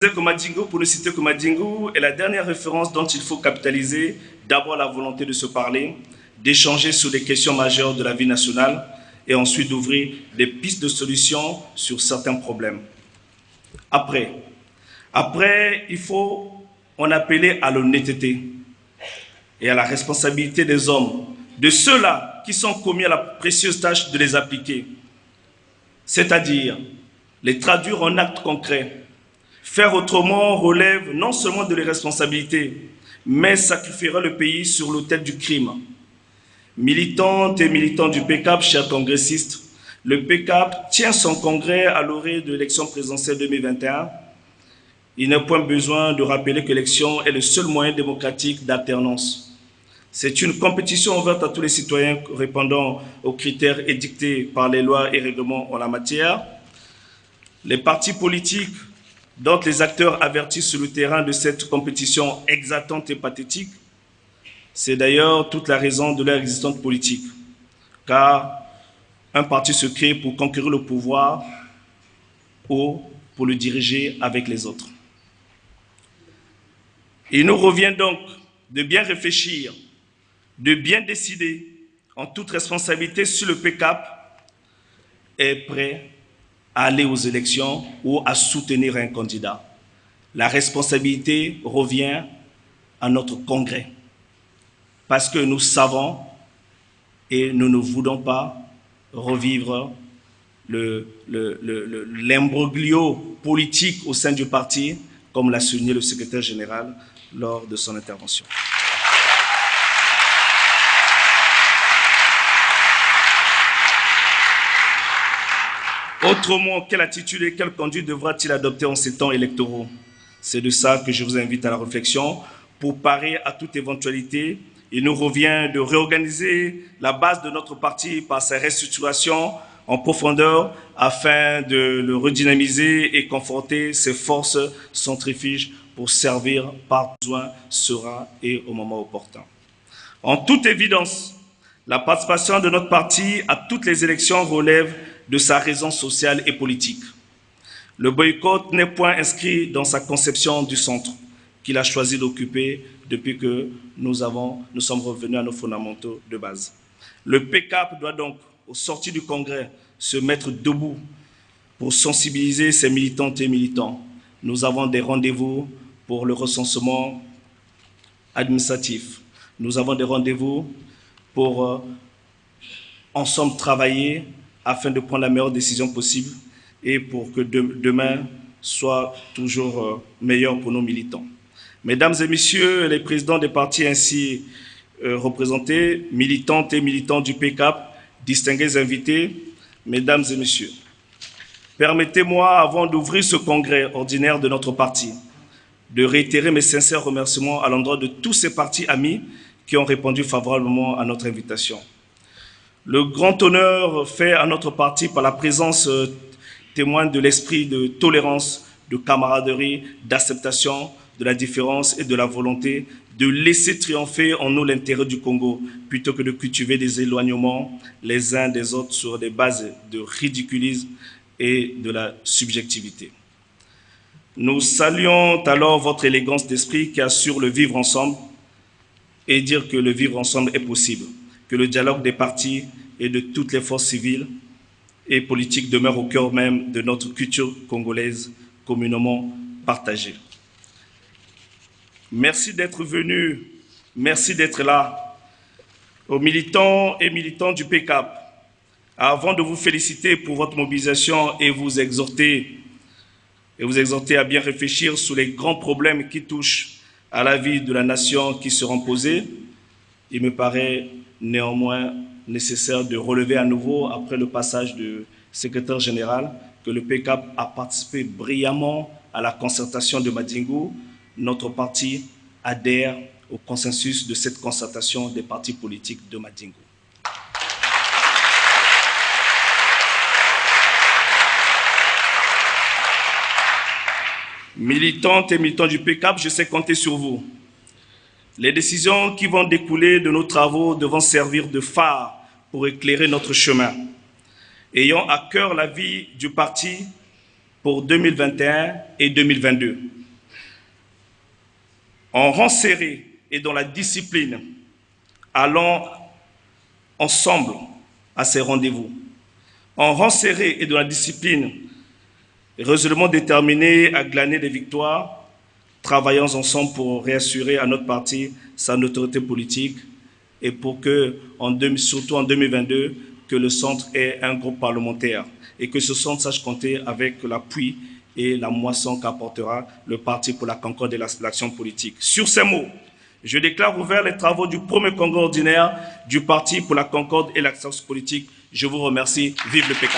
Pour ne citer que Madingo est la dernière référence dont il faut capitaliser d'abord la volonté de se parler, d'échanger sur les questions majeures de la vie nationale et ensuite d'ouvrir des pistes de solutions sur certains problèmes. Après, il faut en appeler à l'honnêteté et à la responsabilité des hommes, de ceux-là qui sont commis à la précieuse tâche de les appliquer, c'est-à-dire les traduire en actes concrets. Faire autrement relève non seulement de l'irresponsabilité, mais sacrifiera le pays sur l'autel du crime. Militantes et militants du PCAP, chers congressistes, le PCAP tient son congrès à l'orée de l'élection présidentielle 2021. Il n'est point besoin de rappeler que l'élection est le seul moyen démocratique d'alternance. C'est une compétition ouverte à tous les citoyens répondant aux critères édictés par les lois et règlements en la matière. Les partis politiques, dont les acteurs avertissent sur le terrain de cette compétition exaltante et pathétique, c'est d'ailleurs toute la raison de leur existence politique, car un parti se crée pour conquérir le pouvoir ou pour le diriger avec les autres. Il nous revient donc de bien réfléchir, de bien décider en toute responsabilité si le PCAP est prêt à aller aux élections ou à soutenir un candidat. La responsabilité revient à notre congrès, parce que nous savons et nous ne voulons pas revivre l'imbroglio politique au sein du parti, comme l'a souligné le secrétaire général lors de son intervention. Autrement, quelle attitude et quelle conduite devra-t-il adopter en ces temps électoraux? C'est de ça que je vous invite à la réflexion. Pour parer à toute éventualité, il nous revient de réorganiser la base de notre parti par sa restructuration en profondeur afin de le redynamiser et conforter ses forces centrifuges pour servir par besoin, sera et au moment opportun. En toute évidence, la participation de notre parti à toutes les élections relève de sa raison sociale et politique. Le boycott n'est point inscrit dans sa conception du centre qu'il a choisi d'occuper depuis que nous sommes revenus à nos fondamentaux de base. Le PCAP doit donc, au sortir du congrès, se mettre debout pour sensibiliser ses militantes et militants. Nous avons des rendez-vous pour le recensement administratif. Nous avons des rendez-vous pour ensemble travailler afin de prendre la meilleure décision possible et pour que demain soit toujours meilleur pour nos militants. Mesdames et messieurs les présidents des partis ainsi représentés, militantes et militants du PCAP, distingués invités, mesdames et messieurs, permettez-moi, avant d'ouvrir ce congrès ordinaire de notre parti, de réitérer mes sincères remerciements à l'endroit de tous ces partis amis qui ont répondu favorablement à notre invitation. Le grand honneur fait à notre parti par la présence témoigne de l'esprit de tolérance, de camaraderie, d'acceptation de la différence et de la volonté de laisser triompher en nous l'intérêt du Congo, plutôt que de cultiver des éloignements les uns des autres sur des bases de ridiculisme et de la subjectivité. Nous saluons alors votre élégance d'esprit qui assure le vivre ensemble et dire que le vivre ensemble est possible, que le dialogue des partis et de toutes les forces civiles et politiques demeure au cœur même de notre culture congolaise communément partagée. Merci d'être venus, merci d'être là. Aux militants et militantes du PCAP, avant de vous féliciter pour votre mobilisation et vous exhorter à bien réfléchir sur les grands problèmes qui touchent à la vie de la nation qui seront posés, il me paraît néanmoins nécessaire de relever à nouveau, après le passage du secrétaire général, que le PCAP a participé brillamment à la concertation de Madingo. Notre parti adhère au consensus de cette concertation des partis politiques de Madingo. Militantes et militants du PCAP, je sais compter sur vous. Les décisions qui vont découler de nos travaux devront servir de phare pour éclairer notre chemin. Ayons à cœur la vie du parti pour 2021 et 2022. En rang serré et dans la discipline, allons ensemble à ces rendez-vous. En rang serré et dans la discipline, résolument déterminés à glaner des victoires, travaillons ensemble pour réassurer à notre parti sa notoriété politique et pour que, surtout en 2022, que le centre ait un groupe parlementaire et que ce centre sache compter avec l'appui et la moisson qu'apportera le Parti pour la concorde et l'action politique. Sur ces mots, je déclare ouvert les travaux du premier congrès ordinaire du Parti pour la concorde et l'action politique. Je vous remercie. Vive le PK.